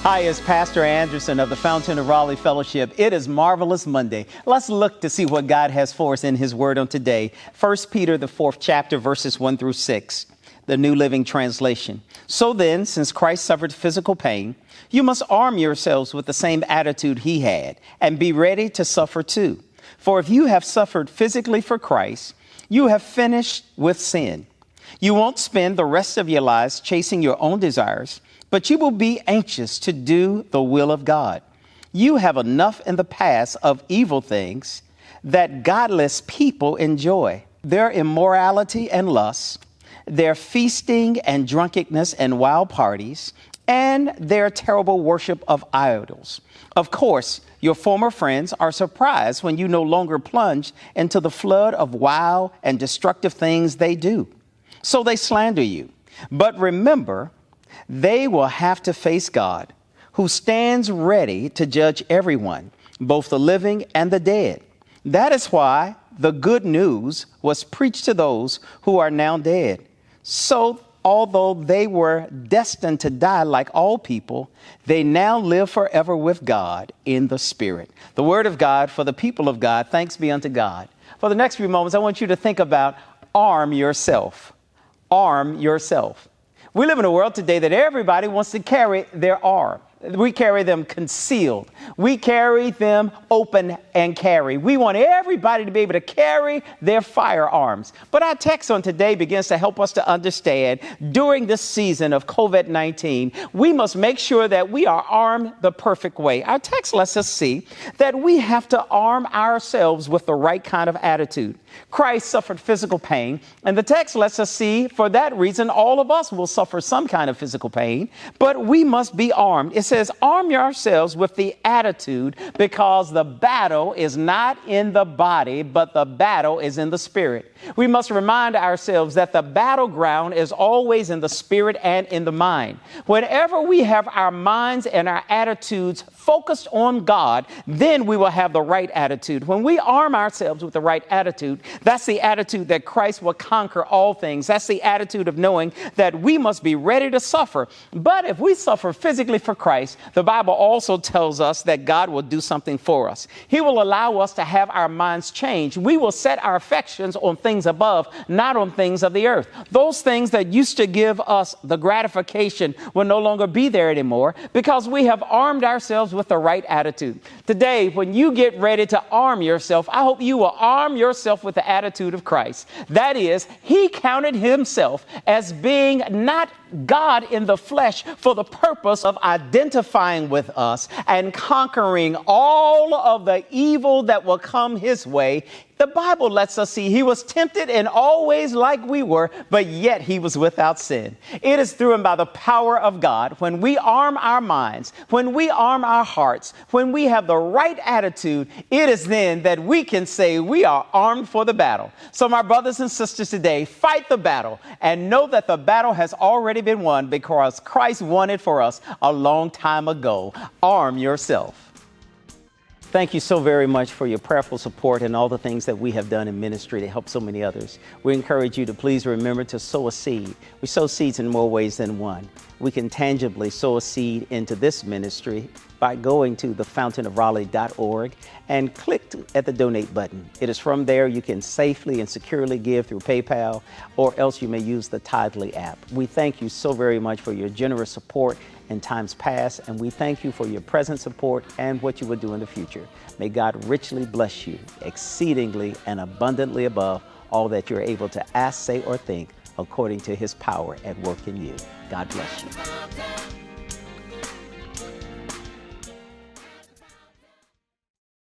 Hi, it's Pastor Anderson of the Fountain of Raleigh Fellowship. It is Marvelous Monday. Let's look to see what God has for us in His Word on today. 1 Peter, the 4th chapter, verses 1 through 6, the New Living Translation. So then, since Christ suffered physical pain, you must arm yourselves with the same attitude He had and be ready to suffer too. For if you have suffered physically for Christ, you have finished with sin. You won't spend the rest of your lives chasing your own desires, but you will be anxious to do the will of God. You have enough in the past of evil things that godless people enjoy. Their immorality and lust, their feasting and drunkenness and wild parties, and their terrible worship of idols. Of course, your former friends are surprised when you no longer plunge into the flood of wild and destructive things they do. So they slander you. But remember, they will have to face God, who stands ready to judge everyone, both the living and the dead. That is why the good news was preached to those who are now dead. So, although they were destined to die like all people, they now live forever with God in the Spirit. The Word of God for the people of God. Thanks be unto God. For the next few moments, I want you to think about arm yourself. Arm yourself. We live in a world today that everybody wants to carry their arm. We carry them concealed. We carry them open and carry. We want everybody to be able to carry their firearms. But our text on today begins to help us to understand during this season of COVID-19, we must make sure that we are armed the perfect way. Our text lets us see that we have to arm ourselves with the right kind of attitude. Christ suffered physical pain, and the text lets us see for that reason, all of us will suffer some kind of physical pain, but we must be armed. It says, arm yourselves with the attitude, because the battle is not in the body, but the battle is in the spirit. We must remind ourselves that the battleground is always in the spirit and in the mind. Whenever we have our minds and our attitudes focused on God, then we will have the right attitude. When we arm ourselves with the right attitude, that's the attitude that Christ will conquer all things. That's the attitude of knowing that we must be ready to suffer. But if we suffer physically for Christ, the Bible also tells us that God will do something for us. He will allow us to have our minds changed. We will set our affections on things above, not on things of the earth. Those things that used to give us the gratification will no longer be there anymore, because we have armed ourselves with the right attitude. Today, when you get ready to arm yourself, I hope you will arm yourself with the attitude of Christ. That is, He counted Himself as being not God in the flesh for the purpose of identifying with us and conquering all of the evil that will come His way. The Bible lets us see He was tempted in all ways like we were, but yet He was without sin. It is through and by the power of God, when we arm our minds, when we arm our hearts, when we have the right attitude, it is then that we can say we are armed for the battle. So my brothers and sisters today, fight the battle and know that the battle has already been won, because Christ won it for us a long time ago. Arm yourself. Thank you so very much for your prayerful support and all the things that we have done in ministry to help so many others. We encourage you to please remember to sow a seed. We sow seeds in more ways than one. We can tangibly sow a seed into this ministry by going to thefountainofraleigh.org and click at the donate button. It is from there you can safely and securely give through PayPal, or else you may use the Tithely app. We thank you so very much for your generous support in times past, and we thank you for your present support and what you will do in the future. May God richly bless you, exceedingly and abundantly above all that you're able to ask, say, or think, according to His power at work in you. God bless you.